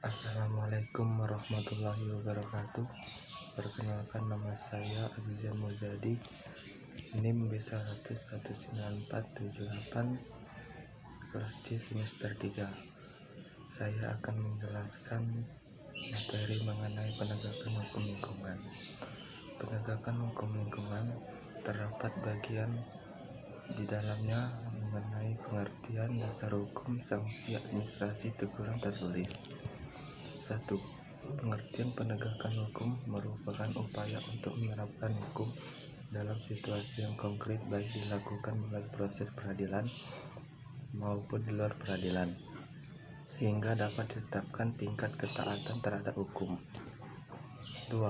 Assalamualaikum warahmatullahi wabarakatuh. Perkenalkan, nama saya Abizan Muzadi, NIM B1019478, kelas C semester 3. Saya akan menjelaskan materi mengenai penegakan hukum lingkungan. Penegakan hukum lingkungan terdapat bagian di dalamnya mengenai pengertian dasar hukum, sanksi administrasi, teguran tertulis. 1. Pengertian penegakan hukum merupakan upaya untuk menerapkan hukum dalam situasi yang konkret, baik dilakukan melalui proses peradilan maupun di luar peradilan, sehingga dapat ditetapkan tingkat ketaatan terhadap hukum. 2.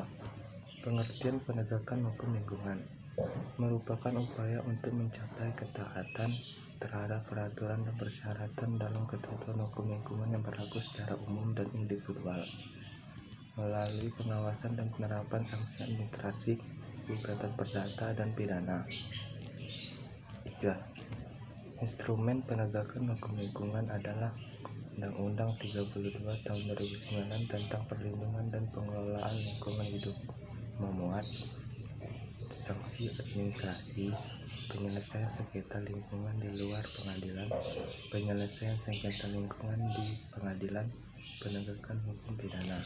Pengertian penegakan hukum lingkungan merupakan upaya untuk mencapai ketaatan terhadap peraturan dan persyaratan dalam ketentuan hukum lingkungan yang berlaku secara umum dan individual, melalui pengawasan dan penerapan sanksi administrasi, gugatan perdata, dan pidana. 3. Instrumen penegakan hukum lingkungan adalah Undang-Undang 32 Tahun 2009 tentang perlindungan dan pengelolaan lingkungan hidup, memuat sanksi administrasi, penyelesaian sengketa lingkungan di luar pengadilan, penyelesaian sengketa lingkungan di pengadilan, penegakan hukum pidana.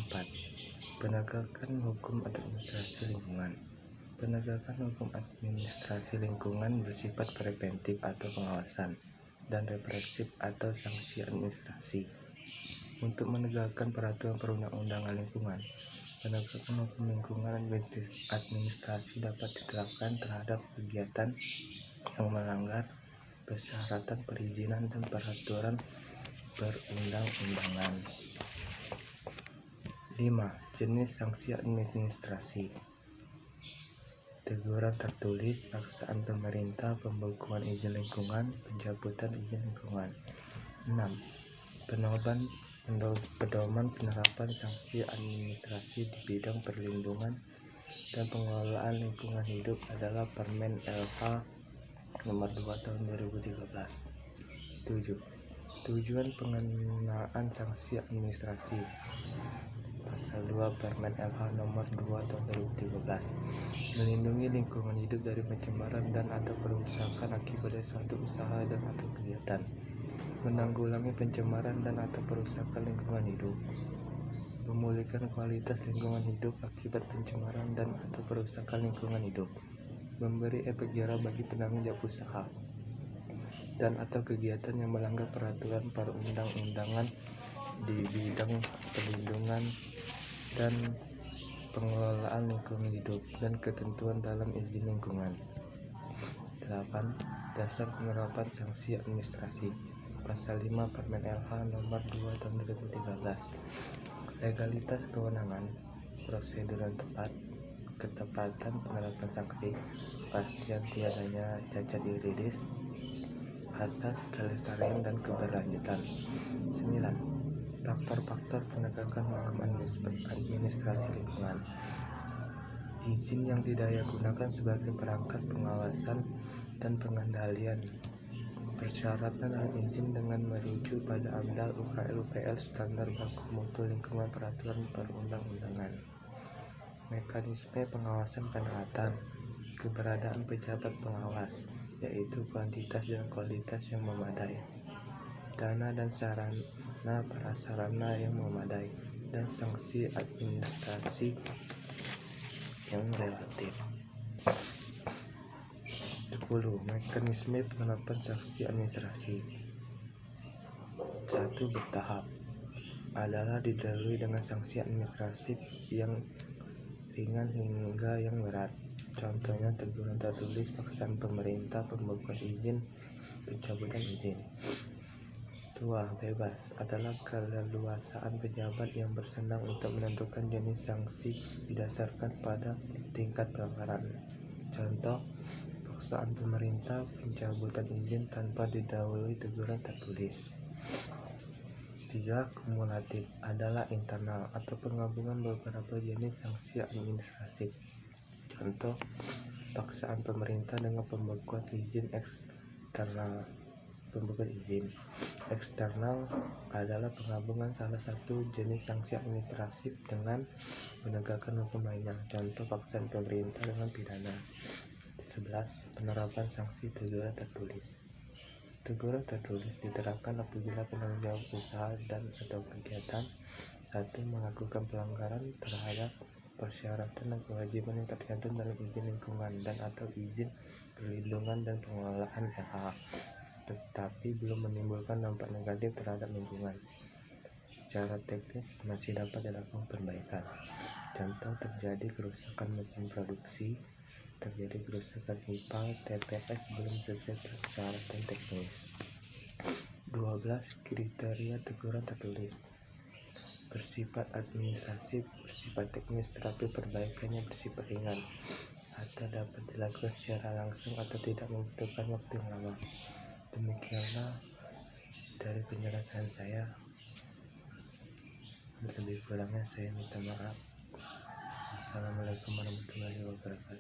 4. Penegakan hukum administrasi lingkungan. Penegakan hukum administrasi lingkungan bersifat preventif atau pengawasan, dan represif atau sanksi administrasi. Untuk menegakkan peraturan perundang-undangan lingkungan, penegakan hukum lingkungan administrasi dapat diterapkan terhadap kegiatan yang melanggar persyaratan perizinan dan peraturan perundang-undangan. 5. Jenis sanksi administrasi. Teguran tertulis, paksaan pemerintah, pembekuan izin lingkungan, pencabutan izin lingkungan. 6. Pedoman penerapan sanksi administrasi di bidang perlindungan dan pengelolaan lingkungan hidup adalah Permen LH nomor 2 tahun 2013. 7. Tujuan pengenaan sanksi administrasi. Pasal 2 Permen LH nomor 2 tahun 2013, melindungi lingkungan hidup dari pencemaran dan atau perusakan akibat dari suatu usaha dan atau kegiatan, menanggulangi pencemaran dan atau perusakan lingkungan hidup, memulihkan kualitas lingkungan hidup akibat pencemaran dan atau perusakan lingkungan hidup, memberi efek jerah bagi penanggung jawab usaha dan atau kegiatan yang melanggar peraturan perundang-undangan di bidang perlindungan dan pengelolaan lingkungan hidup dan ketentuan dalam izin lingkungan. 8. Dasar penerapan sanksi administrasi. Pasal 5 Permen LH nomor 2 tahun 2013. Legalitas kewenangan, prosedur yang tepat, ketepatan penerapan sanksi, pastian tiadanya cacat yuridis, asas kelestarian dan keberlanjutan. 9. Faktor-faktor penegakan hukum administrasi lingkungan. Izin yang didaya gunakan sebagai perangkat pengawasan dan pengendalian. Persyaratan dalam izin dengan merujuk pada AMDAL, UKL, UPL, standar baku mutu lingkungan, peraturan perundang-undangan. Mekanisme pengawasan penaatan. Keberadaan pejabat pengawas, yaitu kuantitas dan kualitas yang memadai, dana dan sarana prasarana yang memadai, dan sanksi administrasi yang relatif. 10. Mekanisme penerapan sanksi administrasi. 1. Bertahap adalah didahului dengan sanksi administratif yang ringan hingga yang berat. Contohnya teguran tertulis, paksaan pemerintah, pembekuan izin, pencabutan izin. 2. Bebas adalah keleluasaan pejabat yang bersenang untuk menentukan jenis sanksi didasarkan pada tingkat pelanggaran. Contoh, paksaan pemerintah, pencabutan izin tanpa didahului teguran tertulis. 3. Kumulatif adalah internal atau penggabungan beberapa jenis sanksi administratif. Contoh, paksaan pemerintah dengan pembekuan izin eksternal. pembukaan izin. Eksternal adalah penggabungan salah satu jenis sanksi administratif dengan menegakkan hukum lainnya, contoh paksaan pemerintah dengan pidana. 11. Penerapan sanksi teguran tertulis. Teguran tertulis diterapkan apabila penanggung jawab usaha dan atau kegiatan satu melakukan pelanggaran terhadap persyaratan dan kewajiban yang tercantum dalam izin lingkungan dan atau izin perlindungan dan pengelolaan LH, tetapi belum menimbulkan dampak negatif terhadap lingkungan. Secara teknis masih dapat dilakukan perbaikan. Contoh, terjadi kerusakan mesin produksi, terjadi kerusakan IPA, TPS belum sesuai persyaratan teknis. 12. Kriteria teguran tertulis. Bersifat administratif, bersifat teknis, tetapi perbaikannya bersifat ringan atau dapat dilakukan secara langsung atau tidak membutuhkan waktu yang lama. Demikianlah dari penjelasan saya. Lebih kurangnya saya minta maaf. Assalamualaikum warahmatullahi wabarakatuh.